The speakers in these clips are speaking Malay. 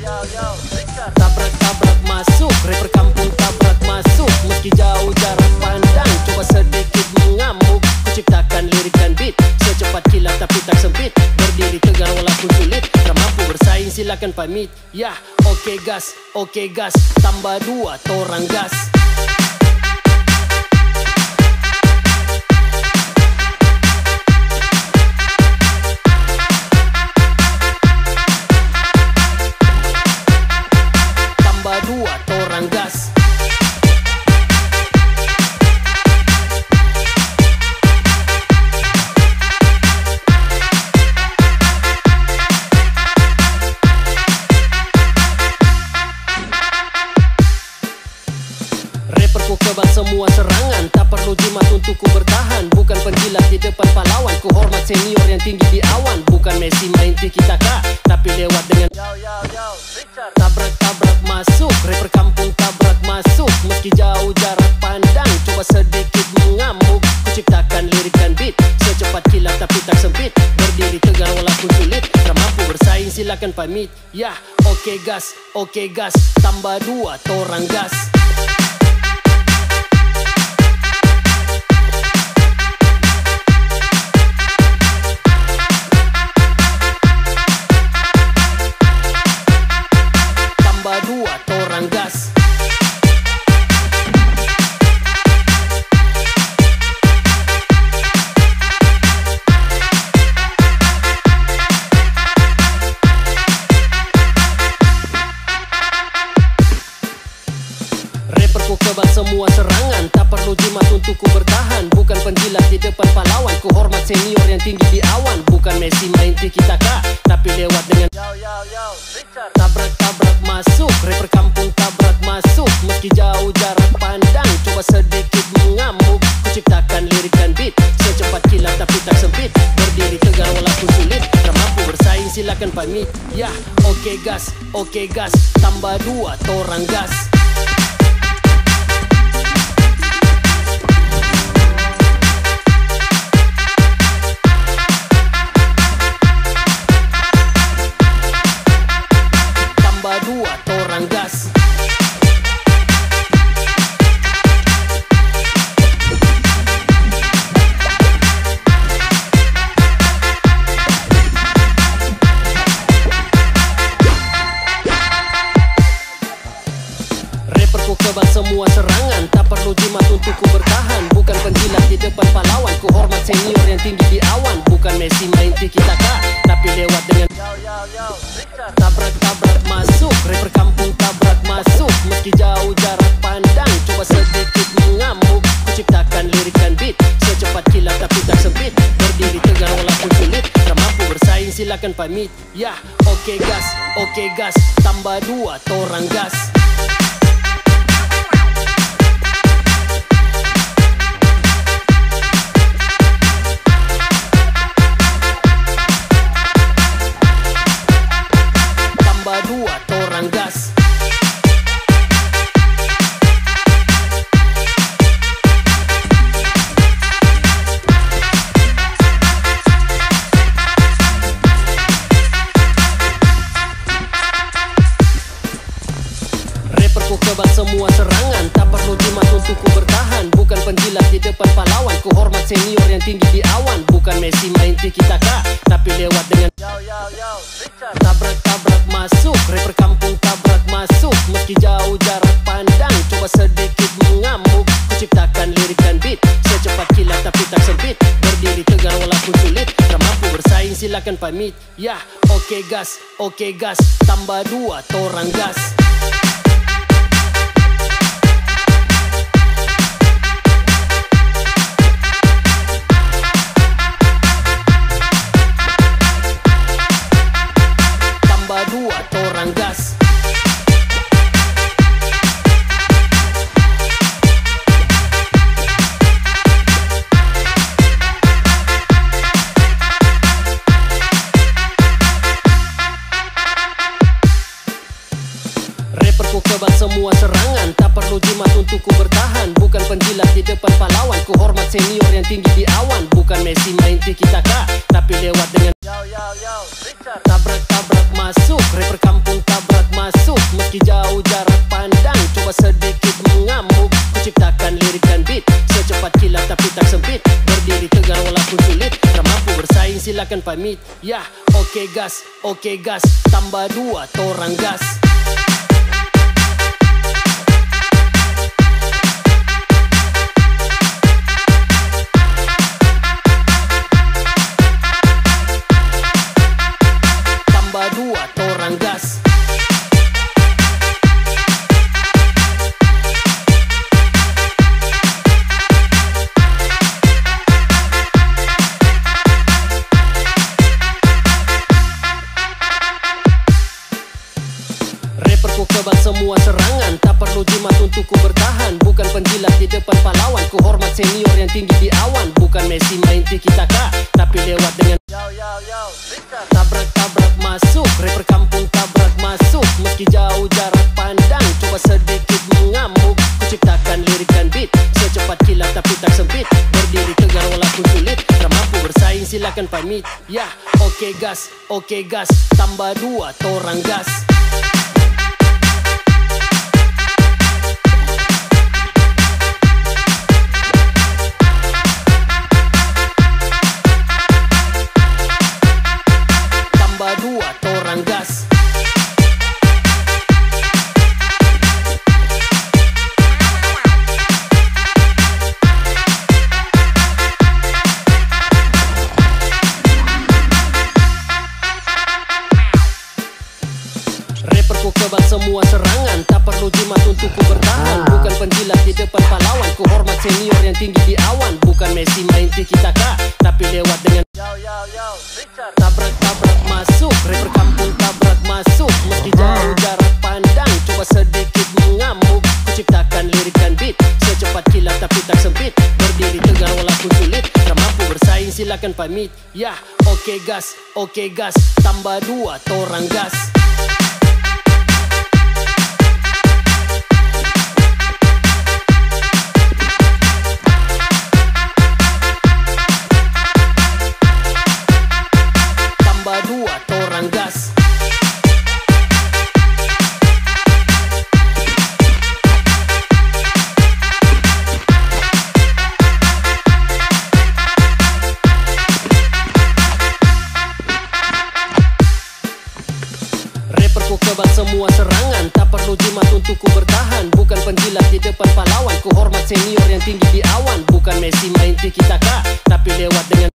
Tabrak-tabrak masuk, rapper kampung tabrak masuk. Meski jauh jarak pandang, coba sedikit mengamuk. Kuciptakan lirik dan beat, secepat kilat tapi tak sempit. Berdiri tegar walaupun sulit, tak mampu bersaing silakan pamit. Ya, oke gas, tambah 2 torang gas. Torang gas. Rapper ku kebal semua serangan, tak perlu jimat untuk ku bertahan. Bukan penjilat di depan pahlawan, ku hormat senior yang tinggi di awan. Bukan Messi main tiki-taka, tapi lewat dengan tabrak-tabrak masuk, rapper kampung tabrak masuk. Meski jauh jarak pandang, coba sedikit mengamuk. Kuciptakan lirik dan beat, secepat kilat tapi tak sempit. Berdiri tegar walaupun sulit, tak mampu bersaing silakan pamit. Ya, oke gas, tambah 2 torang gas. Torang gas. Rapper ku kebal semua serangan, tak perlu jimat untuk ku bertahan. Bukan penjilat di depan pahlawan, ku hormat senior yang tinggi di awan. Bukan Messi main tiki-taka, tapi lewat dengan tabrak-tabrak masuk, rapper kampung tabrak masuk. Meski jauh jarak pandang, coba sedikit mengamuk. Kuciptakan lirik dan beat, secepat kilat tapi tak sempit. Berdiri tegar walaupun sulit, tak mampu bersaing silakan pamit. Ya, oke gas, tambah 2 torang gas. Torang gas. Rapper ku kebal semua serangan, tak perlu jimat untuk ku bertahan. Bukan penjilat di depan pahlawan, ku hormat senior yang tinggi di awan. Bukan Messi main tiki-taka, tapi lewat dengan tabrak-tabrak masuk, rapper kampung tabrak masuk. Meski jauh jarak pandang, coba sedikit mengamuk. Kuciptakan lirik dan beat, secepat kilat tapi tak sempit. Berdiri tegar walaupun sulit, tak mampu bersaing silakan pamit. Ya, oke gas, tambah 2 torang gas. Torang gas. Rapper ku kebal semua serangan, tak perlu jimat untuk ku bertahan. Bukan penjilat di depan pahlawan, ku hormat senior yang tinggi di awan. Bukan Messi main tiki-taka, tapi lewat dengan tabrak-tabrak masuk, rapper kampung tabrak masuk. Meski jauh jarak pandang, coba sedikit mengamuk. Kuciptakan lirik dan beat, secepat kilat tapi tak sempit. Berdiri tegar walaupun sulit, tak mampu bersaing silakan pamit. Ya, oke gas, tambah 2 torang gas. Tambah 2 torang gas. Rapper ku kebal semua serangan, tak perlu jimat untuk ku bertahan. Bukan penjilat di depan pahlawan, ku hormat senior yang tinggi di awan. Bukan Messi main tiki-taka, tapi lewat dengan tabrak-tabrak masuk, rapper kampung tabrak masuk. silakan pamit. Ya, oke gas, tambah 2 torang gas. Tambah 2 torang gas. Rapperku kebal semua serangan, tak perlu jimat untuk ku bertahan. Bukan penjilat di depan pahlawan, ku hormat senior yang tinggi di awan. Bukan Messi main tiki-taka, tapi lewat dengan tabrak-tabrak masuk. Rapper kampung tabrak masuk, meski jauh jarak pandang. Coba sedikit mengamuk, ku ciptakan lirik dan beat secepat kilat tapi tak sempit. Berdiri tegar walaupun sulit, tak mampu bersaing silakan pamit. Ya, oke gas, tambah 2 torang gas. Tambah 2 torang gas. Rapperku kebal semua serangan, tak perlu jimat untuk ku bertahan. Bukan penjilat di depan pahlawan, ku hormat senior yang tinggi di awan. Bukan Messi main tiki-taka, tapi lewat dengan tabrak-tabrak masuk. Rapper kampung tabrak masuk, meski jauh jarak pandang. Coba sedikit mengamuk, ku ciptakan lirik dan beat secepat kilat tapi tak sempit. Berdiri tegar walaupun sulit, tak mampu bersaing silakan pamit. Ya, oke gas, tambah 2 torang gas. Tambah 2 torang gas. Rapperku kebal semua serangan, tak perlu jimat untuk ku bertahan. Bukan penjilat di depan pahlawan, ku hormat senior yang tinggi di awan. Bukan Messi main tiki-taka, tapi lewat dengan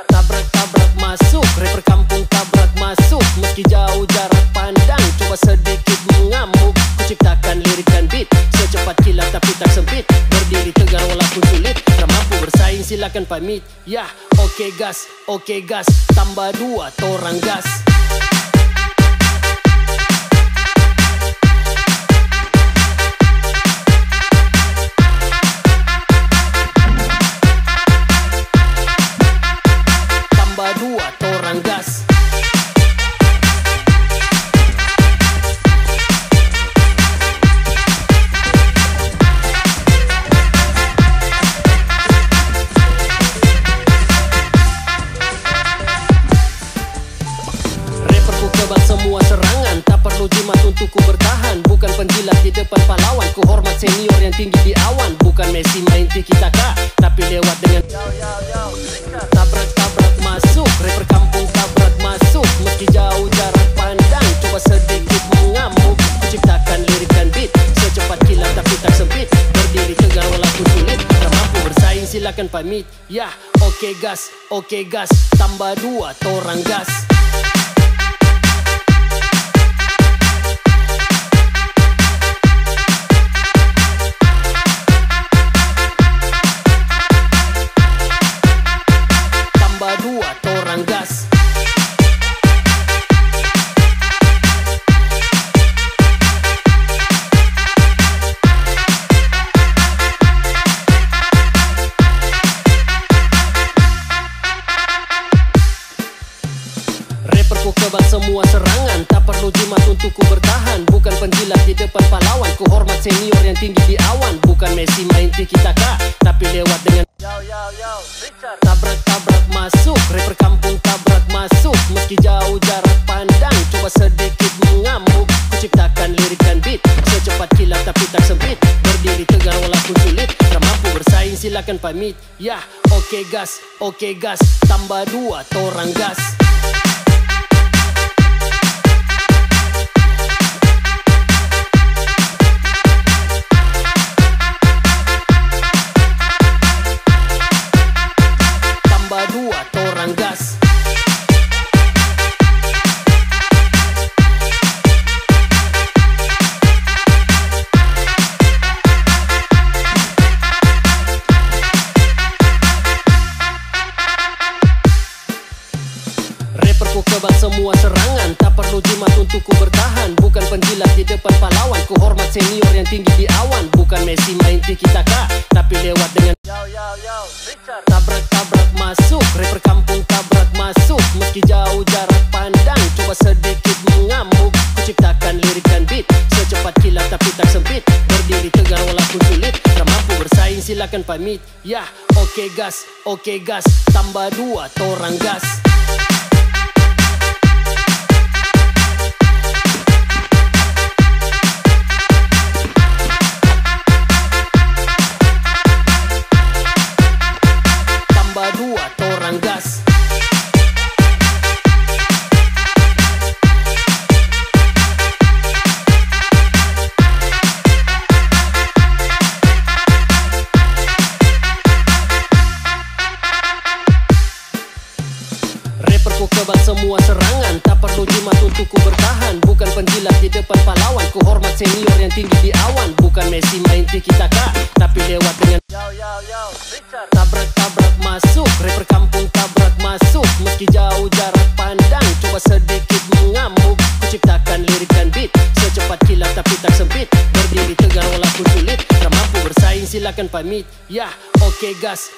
tabrak-tabrak masuk. Rapper kampung tabrak masuk, meski jauh jarak pandang. Coba sedikit mengamuk, ku ciptakan lirik dan beat secepat kilat tapi tak sempit. Berdiri tegar walaupun sulit, tak mampu bersaing silakan pamit. Ya, oke gas, tambah 2 torang gas. Tambah 2 torang gas. Rapperku kebal semua serangan, tak perlu jimat untuk ku bertahan. Bukan penjilat di depan pahlawan, ku hormat senior yang tinggi di awan. Bukan Messi main tiki-taka, tapi lewat dengan tabrak-tabrak masuk. Rapper kampung tabrak masuk, meski jauh jarak pandang. Coba sedikit mengamuk, ku ciptakan lirik dan beat secepat kilat tapi tak sempit. Berdiri tegar walaupun sulit, tak mampu bersaing silakan pamit. Ya, oke gas, tambah 2 torang gas. Tambah 2 torang gas. Rapperku kebal semua serangan, tak perlu jimat untuk ku bertahan. Bukan penjilat di depan pahlawan, ku hormat senior yang tinggi di awan. Bukan Messi main tiki-taka, tapi lewat dengan tabrak-tabrak masuk. Rapper kampung tabrak masuk, meski jauh jarak pandang. Coba sedikit mengamuk, ku ciptakan lirik dan beat secepat kilat tapi tak sempit. Berdiri tegar walaupun sulit, tak mampu bersaing silakan pamit. Ya, oke oke gas, tambah 2 torang gas. Tambah 2 torang gas. Rapperku kebal semua serangan, tak perlu jimat untuk ku bertahan. Bukan penjilat di depan pahlawan, ku hormat senior yang tinggi di awan. Bukan Messi main tiki-taka, tapi lewat dengan Richard. Tabrak-tabrak masuk, rapper kampung tabrak masuk. Meski jauh jarak pandang, coba sedikit mengamuk. Ku ciptakan lirik dan beat, secepat kilat tapi tak sempit. Berdiri tegar walaupun sulit, tak mampu bersaing silakan pamit. Yah, oke gas, tambah 2 torang gas. Tambah 2 torang gas. Rapperku kebal semua serangan, tak perlu jimat untuk ku bertahan. Bukan penjilat di depan pahlawan, ku hormat senior yang tinggi di awan. Bukan Messi main tiki-taka, tapi lewat dengan Richard. Tabrak-tabrak masuk, rapper kampung tabrak masuk. Meski jauh jarak pandang, coba sedikit mengamuk. Ku ciptakan lirik dan beat, secepat kilat tapi tak sempit. Berdiri tegar walaupun sulit, tak mampu bersaing silakan pamit. Yah, oke gas,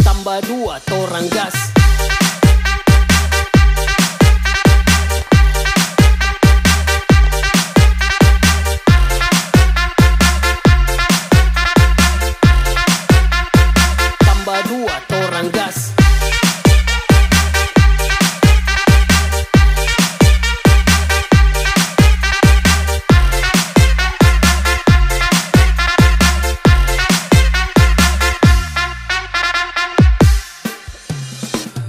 tambah 2 torang gas. Tambah 2 torang gas.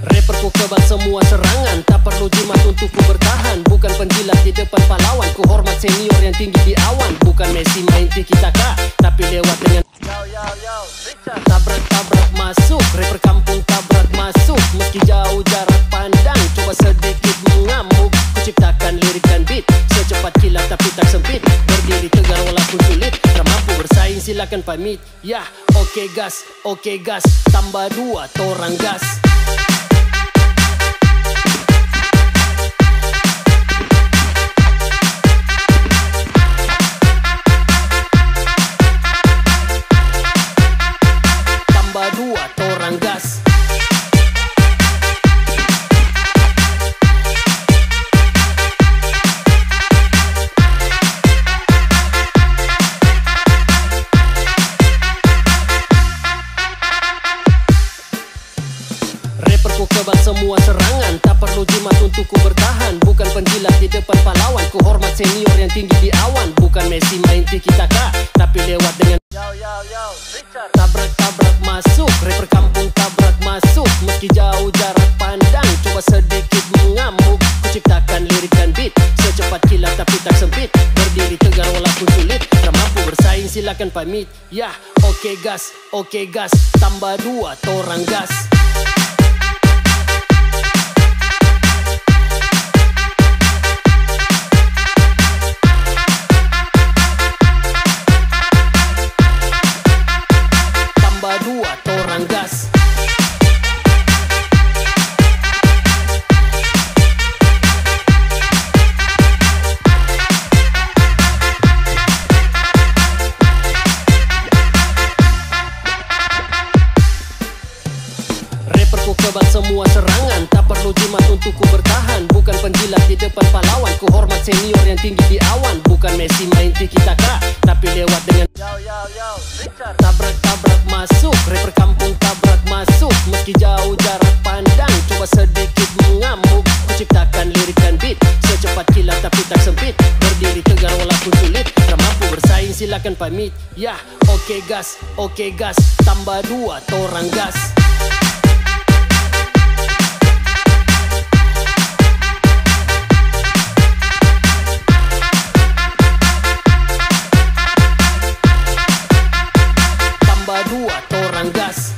Rapperku kebal semua serangan, tak perlu jimat untuk ku bertahan. Bukan penjilat di depan pahlawan, ku hormat senior yang tinggi di awan. Bukan Messi main tiki-taka, tapi lewat dengan Richard. Tabrak-tabrak masuk, rapper kampung tabrak masuk. Meski jauh jarak pandang, coba sedikit mengamuk. Ku ciptakan lirik dan beat, secepat kilat tapi tak sempit. Berdiri tegar walaupun sulit, tak mampu bersaing silakan pamit. Yah, oke gas, tambah 2 torang gas. Tambah 2 torang gas. Rapperku kebal semua serangan, tak perlu jimat untuk ku bertahan. Bukan penjilat di depan pahlawan, ku hormat senior yang tinggi di awan. Bukan Messi main tiki-taka, tapi lewat dengan Richard. Tabrak-tabrak masuk, rapper kampung tabrak masuk. Meski jauh jarak pandang, coba sedikit mengamuk. Ku ciptakan lirik dan beat, secepat kilat tapi tak sempit. Berdiri tegar walaupun sulit, tak mampu bersaing silakan pamit. Yah, oke gas, tambah 2 torang gas. Tambah 2 torang gas. Rapperku kebal semua serangan, tak perlu jimat untuk ku bertahan. Bukan penjilat di depan pahlawan, ku hormat senior yang tinggi di awan. Bukan Messi main tiki-taka, tapi lewat dengan Richard. Tabrak-tabrak masuk, rapper kampung tabrak masuk. Meski jauh jarak pandang, coba sedikit mengamuk. Ku ciptakan lirik dan beat, secepat kilat tapi tak sempit. Berdiri tegar walaupun sulit, tak mampu bersaing silakan pamit. Ya, oke gas, tambah 2 torang gas. Tambah 2 torang gas.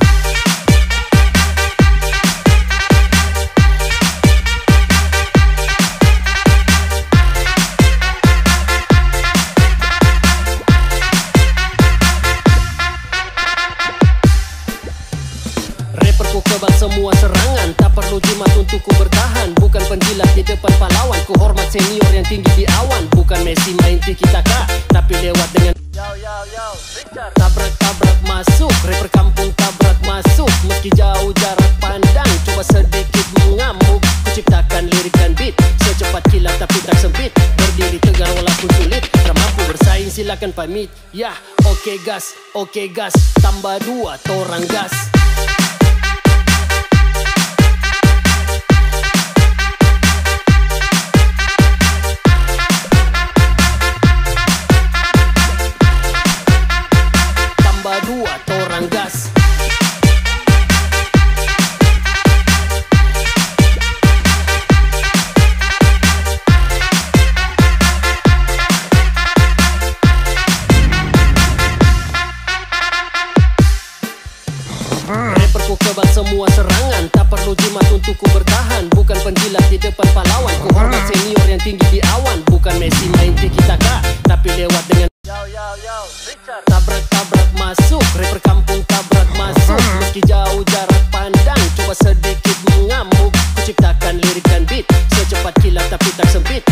Rapperku kebal semua serangan, tak perlu jimat untuk ku bertahan. Bukan penjilat di depan pahlawan, ku hormat senior yang tinggi di awan. Bukan Messi main tiki-taka, tapi lewat dengan tabrak-tabrak masuk. Rapper kampung tabrak masuk, meski jauh jarak pandang. Coba sedikit mengamuk, ku ciptakan lirik dan beat secepat kilat tapi tak sempit. Berdiri tegar walaupun sulit, tak mampu bersaing silakan pamit. Ya, oke gas, tambah 2 torang gas. Tambah 2 torang gas. Rapperku kebal semua serangan, tak perlu jimat untuk ku bertahan. Bukan penjilat di depan pahlawan, ku hormat senior yang tinggi di awan. Bukan Messi main tiki-taka, tapi lewat dengan tabrak-tabrak masuk. Rapper kampung tabrak masuk, meski jauh jarak pandang. Coba sedikit mengamuk, ku ciptakan lirik dan beat secepat kilat tapi tak sempit.